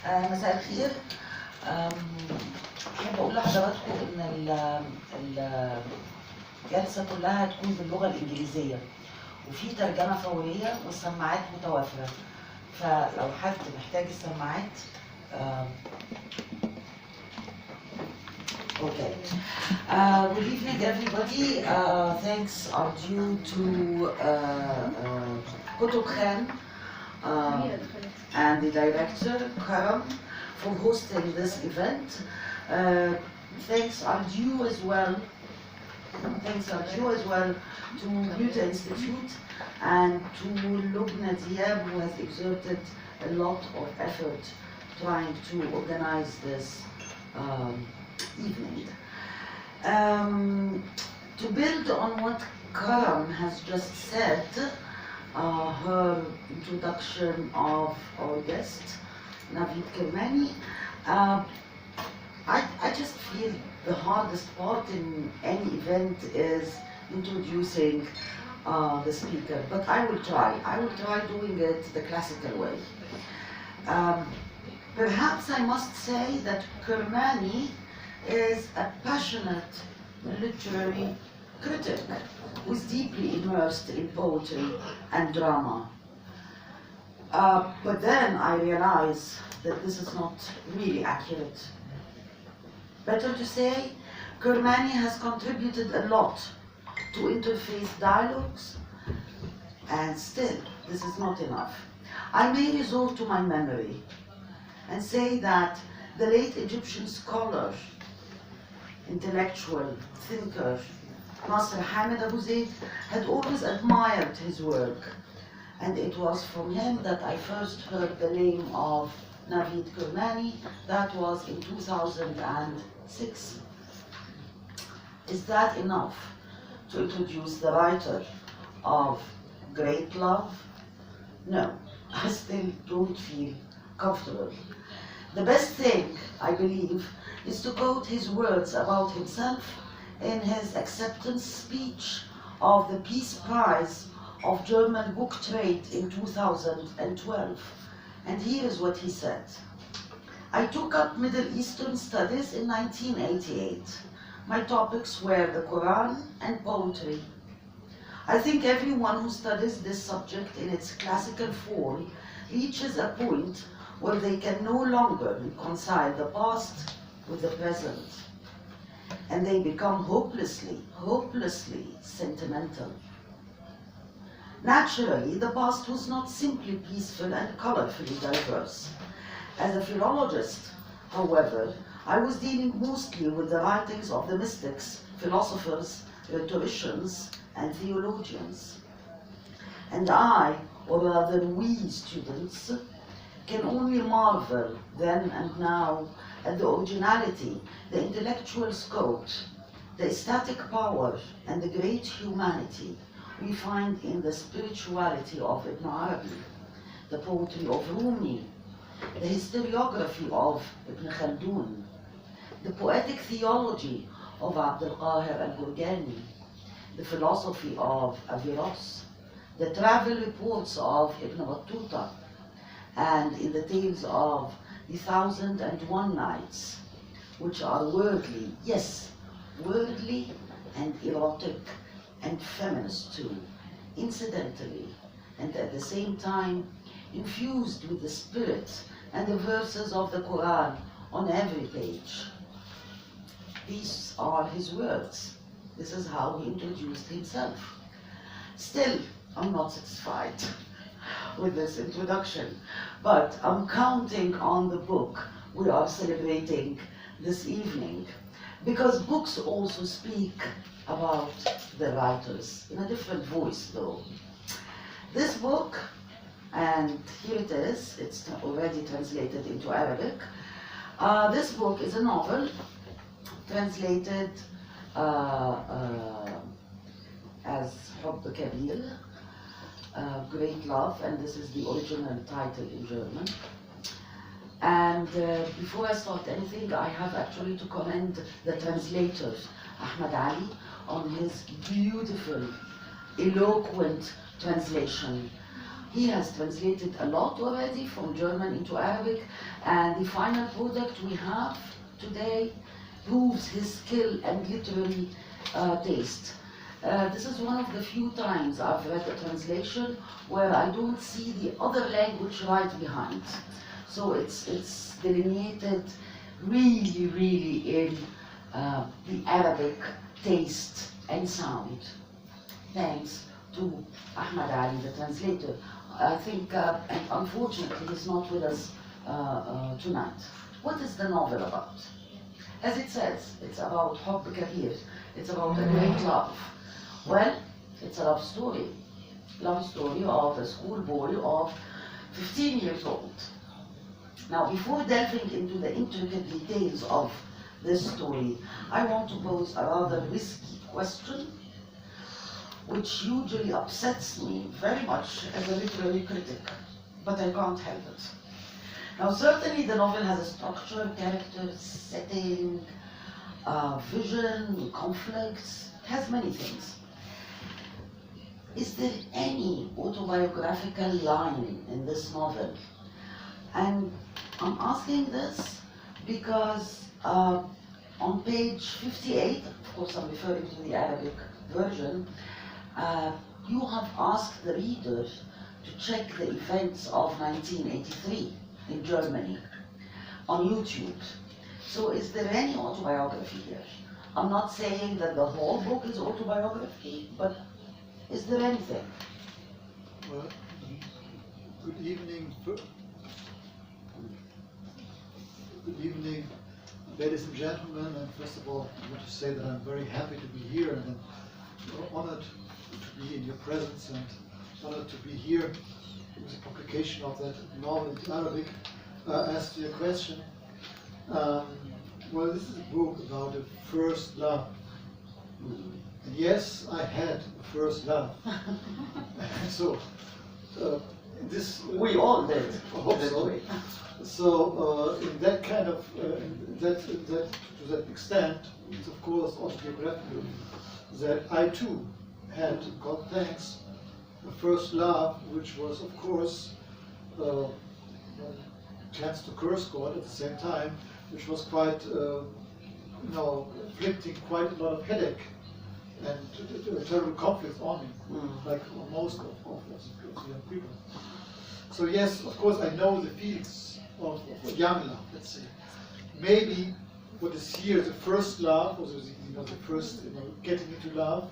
مساء الخير. أحب أقول لحضراتكم إن الجلسة كلها هتكون باللغة الإنجليزية وفي ترجمة فورية والسماعات متوافرة، فلو حد محتاج السماعات Okay. Good evening, everybody. Thanks are due to Kutub Khan and the director, Karam, for hosting this event. Thanks are due as well to Goethe Institute and to Lubna Diab, who has exerted a lot of effort trying to organize this evening. To build on what Karam has just said, her introduction of our guest, Navid Kermani, I just feel the hardest part in any event is introducing the speaker, but I will try. I will try doing it the classical way. Perhaps I must say that Kermani is a passionate literary critic who is deeply immersed in poetry and drama. But then I realize that this is not really accurate. Better to say, Kermani has contributed a lot to interfaith dialogues, and still, this is not enough. I may resort to my memory and say that the late Egyptian scholar, intellectual, thinker, Nasr Hamid Abu Zaid had always admired his work, and it was from him that I first heard the name of Navid Kermani. That was in 2006. Is that enough to introduce the writer of Great Love? No, I still don't feel comfortable. The best thing, I believe, is to quote his words about himself in his acceptance speech of the Peace Prize of German Book Trade in 2012. And here is what he said. I took up Middle Eastern studies in 1988. My topics were the Quran and poetry. I think everyone who studies this subject in its classical form reaches a point where they can no longer reconcile the past with the present, and they become hopelessly sentimental. Naturally, the past was not simply peaceful and colorfully diverse. As a philologist, however, I was dealing mostly with the writings of the mystics, philosophers, rhetoricians, and theologians. And I, or rather we students, can only marvel then and now at the originality, the intellectual scope, the aesthetic power, and the great humanity we find in the spirituality of Ibn Arabi, the poetry of Rumi, the historiography of Ibn Khaldun, the poetic theology of Abd al-Qahir al-Gurgani, the philosophy of Averroes, the travel reports of Ibn Battuta, and in the tales of the 1001 Nights, which are worldly, yes, worldly and erotic and feminist too, incidentally, and at the same time infused with the spirit and the verses of the Quran on every page. These are his words. This is how he introduced himself. Still, I'm not satisfied with this introduction, but I'm counting on the book we are celebrating this evening, because books also speak about the writers in a different voice though. This book, and here it is, it's already translated into Arabic. This book is a novel translated as Hubb Kabir, Great Love, and this is the original title in German. And before I start anything, I have actually to commend the translator, Ahmad Ali, on his beautiful, eloquent translation. He has translated a lot already from German into Arabic, and the final product we have today proves his skill and literary taste. This is one of the few times I've read a translation where I don't see the other language right behind. So it's delineated really in the Arabic taste and sound, thanks to Ahmad Ali, the translator. I think, and unfortunately, he's not with us tonight. What is the novel about? As it says, it's about Hubb Kabir. It's about a great love. Well, it's a love story of a schoolboy of 15 years old. Now, before delving into the intricate details of this story, I want to pose a rather risky question, which usually upsets me very much as a literary critic, but I can't help it. Now, certainly the novel has a structure, characters, setting, vision, conflicts, it has many things. Is there any autobiographical line in this novel? And I'm asking this because on page 58, of course I'm referring to the Arabic version, you have asked the reader to check the events of 1983 in Germany on YouTube. So is there any autobiography here? I'm not saying that the whole book is autobiography, but is there anything? Well, good evening. Good evening, ladies and gentlemen. And first of all, I want to say that I'm very happy to be here and I'm honored to be in your presence and honored to be here with the publication of that novel in Arabic. As to your question, well, this is a book about a first love. And yes, I had a first love. So, this we all did. I hope so. So, in that kind of, to that extent, it's of course autobiographical that I too had, God thanks, a first love, which was of course chance to curse God at the same time, which was quite, inflicting quite a lot of headache and terrible conflict on me, like most of the young people. So yes, of course, I know the feelings of young love, let's say. Maybe what is here the first love, or the first getting into love.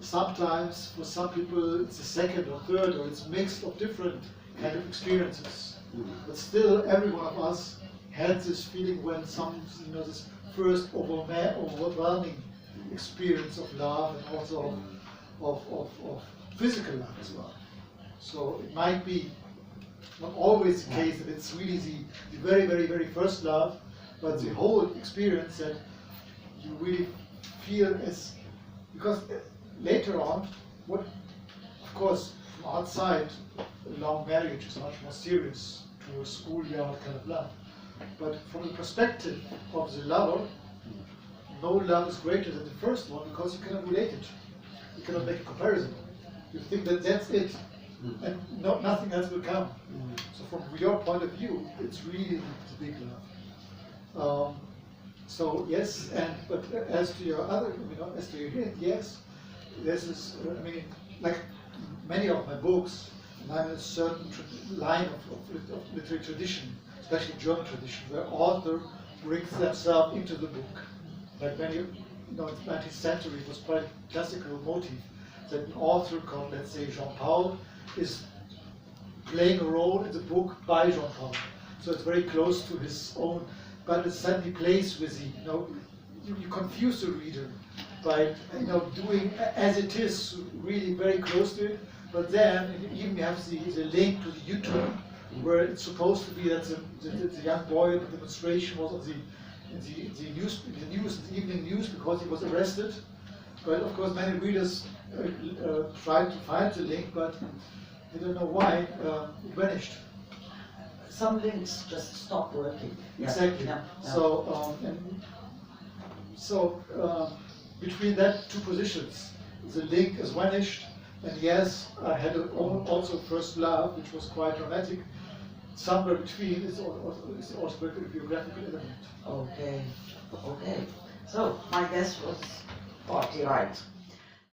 Sometimes for some people it's the second or third, or it's mixed of different kind of experiences. But still, every one of us had this feeling when this first overwhelming experience of love and also of physical love as well. So it might be not always the case that it's really the very, very, very first love, but the whole experience that you really feel as, because later on, of course, from outside, a long marriage is much more serious to a schoolyard kind of love. But from the perspective of the lover, no love is greater than the first one because you cannot relate it. You cannot make a comparison. You think that that's it, and nothing else will come. So from your point of view, it's really the big love. So yes, but as to your other, as to your hint, yes, this is. Like many of my books, I'm in a certain line of literary tradition, especially German tradition, where author brings themselves into the book. Like many, in the 19th century, it was quite a classical motif that an author called, let's say, Jean-Paul, is playing a role in the book by Jean-Paul. So it's very close to his own, but it suddenly plays with you confuse the reader by doing as it is, really very close to it. But then you even have the link to the YouTube, where it's supposed to be that the young boy in the demonstration was on the evening news because he was arrested. But of course, many readers tried to find the link, but they don't know why it vanished. Some links just stopped working. Exactly. Yeah. So, between that two positions, the link is vanished, And yes, I had also first love, which was quite dramatic. Somewhere between is also a biographical element. Okay, okay. So my guess was partly right.